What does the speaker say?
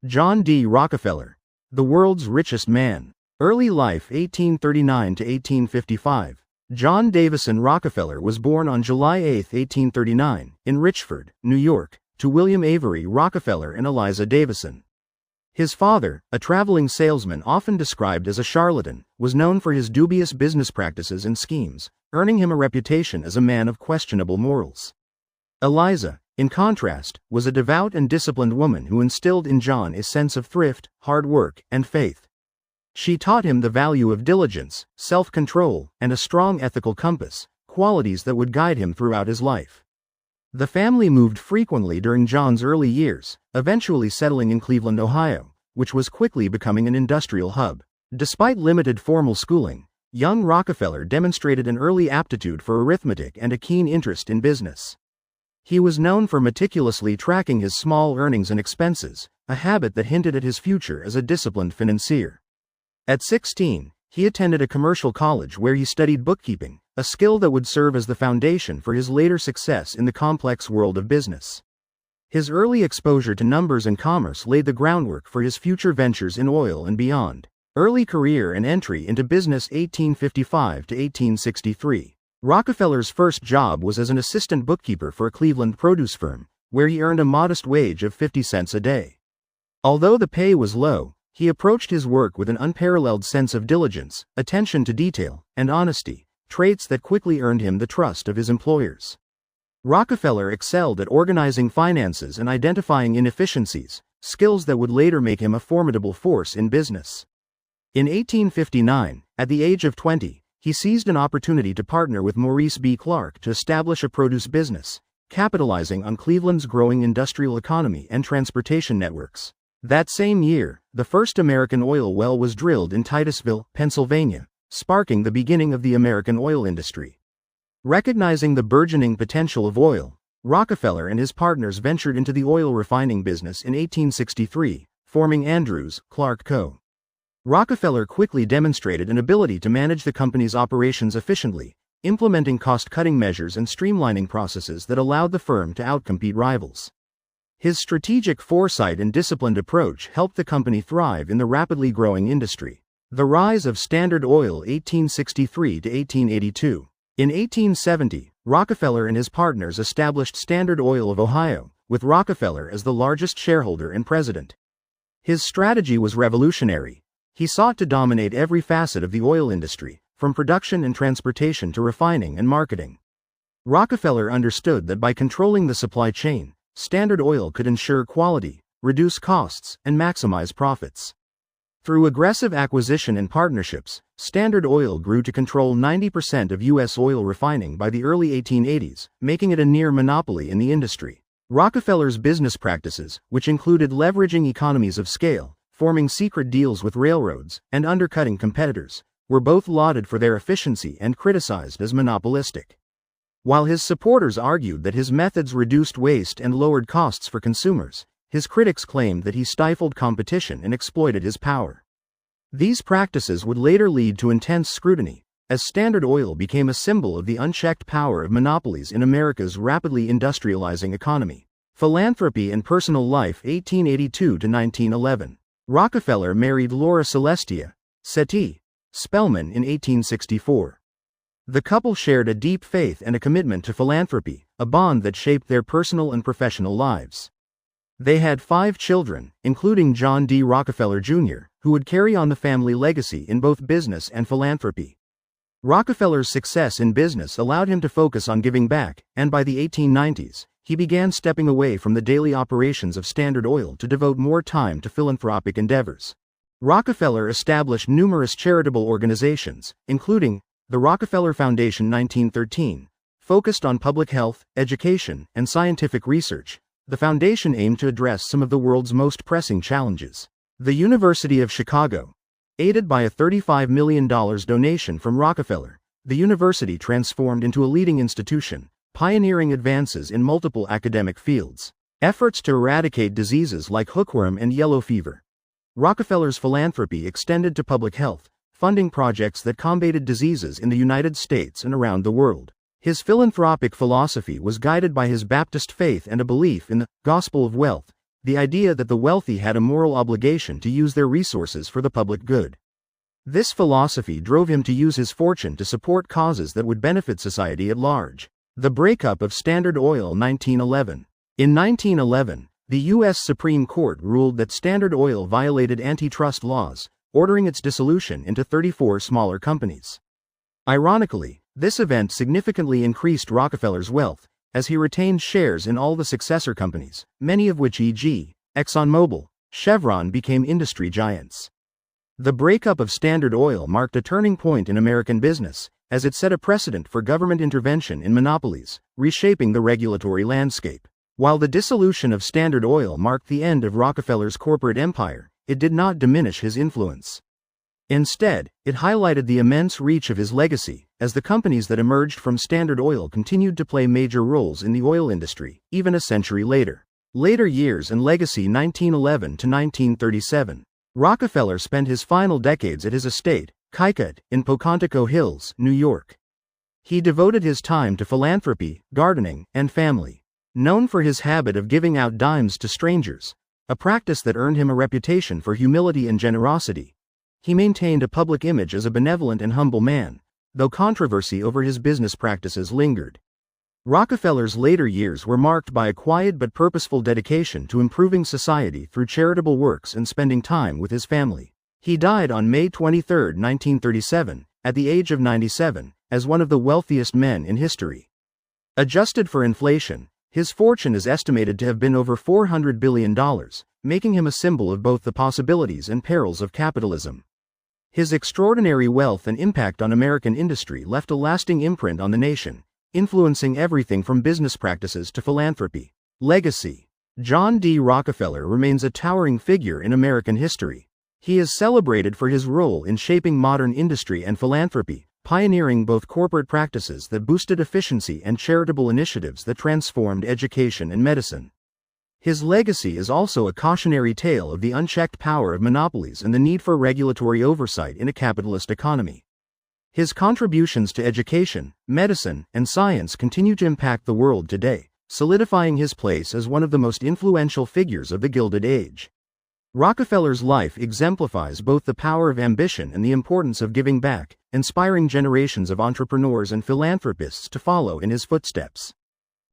John D. Rockefeller, the world's richest man. Early life 1839 to 1855. John Davison Rockefeller was born on July 8, 1839, in Richford, New York, to William Avery Rockefeller and Eliza Davison. His father, a traveling salesman often described as a charlatan, was known for his dubious business practices and schemes, earning him a reputation as a man of questionable morals. Eliza, in contrast, was a devout and disciplined woman who instilled in John a sense of thrift, hard work, and faith. She taught him the value of diligence, self-control, and a strong ethical compass, qualities that would guide him throughout his life. The family moved frequently during John's early years, eventually settling in Cleveland, Ohio, which was quickly becoming an industrial hub. Despite limited formal schooling, young Rockefeller demonstrated an early aptitude for arithmetic and a keen interest in business. He was known for meticulously tracking his small earnings and expenses, a habit that hinted at his future as a disciplined financier. At 16, he attended a commercial college where he studied bookkeeping, a skill that would serve as the foundation for his later success in the complex world of business. His early exposure to numbers and commerce laid the groundwork for his future ventures in oil and beyond. Early career and entry into business 1855 to 1863. Rockefeller's first job was as an assistant bookkeeper for a Cleveland produce firm, where he earned a modest wage of 50 cents a day. Although the pay was low, he approached his work with an unparalleled sense of diligence, attention to detail, and honesty, traits that quickly earned him the trust of his employers. Rockefeller excelled at organizing finances and identifying inefficiencies, skills that would later make him a formidable force in business. In 1859, at the age of 20, he seized an opportunity to partner with Maurice B. Clark to establish a produce business, capitalizing on Cleveland's growing industrial economy and transportation networks. That same year, the first American oil well was drilled in Titusville, Pennsylvania, sparking the beginning of the American oil industry. Recognizing the burgeoning potential of oil, Rockefeller and his partners ventured into the oil refining business in 1863, forming Andrews, Clark Co. Rockefeller quickly demonstrated an ability to manage the company's operations efficiently, implementing cost-cutting measures and streamlining processes that allowed the firm to outcompete rivals. His strategic foresight and disciplined approach helped the company thrive in the rapidly growing industry. The rise of Standard Oil 1863 to 1882. In 1870, Rockefeller and his partners established Standard Oil of Ohio, with Rockefeller as the largest shareholder and president. His strategy was revolutionary. He sought to dominate every facet of the oil industry, from production and transportation to refining and marketing. Rockefeller understood that by controlling the supply chain, Standard Oil could ensure quality, reduce costs, and maximize profits. Through aggressive acquisition and partnerships, Standard Oil grew to control 90% of U.S. oil refining by the early 1880s, making it a near monopoly in the industry. Rockefeller's business practices, which included leveraging economies of scale, forming secret deals with railroads, and undercutting competitors, were both lauded for their efficiency and criticized as monopolistic. While his supporters argued that his methods reduced waste and lowered costs for consumers, his critics claimed that he stifled competition and exploited his power. These practices would later lead to intense scrutiny, as Standard Oil became a symbol of the unchecked power of monopolies in America's rapidly industrializing economy. Philanthropy and personal life 1882 to 1911. Rockefeller married Laura Celestia Settee Spellman in 1864. The couple shared a deep faith and a commitment to philanthropy, a bond that shaped their personal and professional lives. They had 5 children, including John D. Rockefeller Jr., who would carry on the family legacy in both business and philanthropy. Rockefeller's success in business allowed him to focus on giving back, and by the 1890s, he began stepping away from the daily operations of Standard Oil to devote more time to philanthropic endeavors. Rockefeller established numerous charitable organizations, including the Rockefeller Foundation 1913, focused on public health, education, and scientific research. The foundation aimed to address some of the world's most pressing challenges. The University of Chicago. Aided by a $35 million donation from Rockefeller, the university transformed into a leading institution, pioneering advances in multiple academic fields. Efforts to eradicate diseases like hookworm and yellow fever. Rockefeller's philanthropy extended to public health, funding projects that combated diseases in the United States and around the world. His philanthropic philosophy was guided by his Baptist faith and a belief in the gospel of wealth, the idea that the wealthy had a moral obligation to use their resources for the public good. This philosophy drove him to use his fortune to support causes that would benefit society at large. The breakup of Standard Oil 1911. In 1911, the U.S. Supreme Court ruled that Standard Oil violated antitrust laws, ordering its dissolution into 34 smaller companies. Ironically, this event significantly increased Rockefeller's wealth, as he retained shares in all the successor companies, many of which, e.g., ExxonMobil, Chevron, became industry giants. The breakup of Standard Oil marked a turning point in American business, as it set a precedent for government intervention in monopolies, reshaping the regulatory landscape. While the dissolution of Standard Oil marked the end of Rockefeller's corporate empire, it did not diminish his influence. Instead, it highlighted the immense reach of his legacy, as the companies that emerged from Standard Oil continued to play major roles in the oil industry, even a century later. Later years and legacy. 1911 to 1937. Rockefeller spent his final decades at his estate, Kykuit, in Pocantico Hills, New York. He devoted his time to philanthropy, gardening, and family. Known for his habit of giving out dimes to strangers, a practice that earned him a reputation for humility and generosity, he maintained a public image as a benevolent and humble man, though controversy over his business practices lingered. Rockefeller's later years were marked by a quiet but purposeful dedication to improving society through charitable works and spending time with his family. He died on May 23, 1937, at the age of 97, as one of the wealthiest men in history. Adjusted for inflation, his fortune is estimated to have been over $400 billion, making him a symbol of both the possibilities and perils of capitalism. His extraordinary wealth and impact on American industry left a lasting imprint on the nation, influencing everything from business practices to philanthropy. Legacy. John D. Rockefeller remains a towering figure in American history. He is celebrated for his role in shaping modern industry and philanthropy, pioneering both corporate practices that boosted efficiency and charitable initiatives that transformed education and medicine. His legacy is also a cautionary tale of the unchecked power of monopolies and the need for regulatory oversight in a capitalist economy. His contributions to education, medicine, and science continue to impact the world today, solidifying his place as one of the most influential figures of the Gilded Age. Rockefeller's life exemplifies both the power of ambition and the importance of giving back, inspiring generations of entrepreneurs and philanthropists to follow in his footsteps.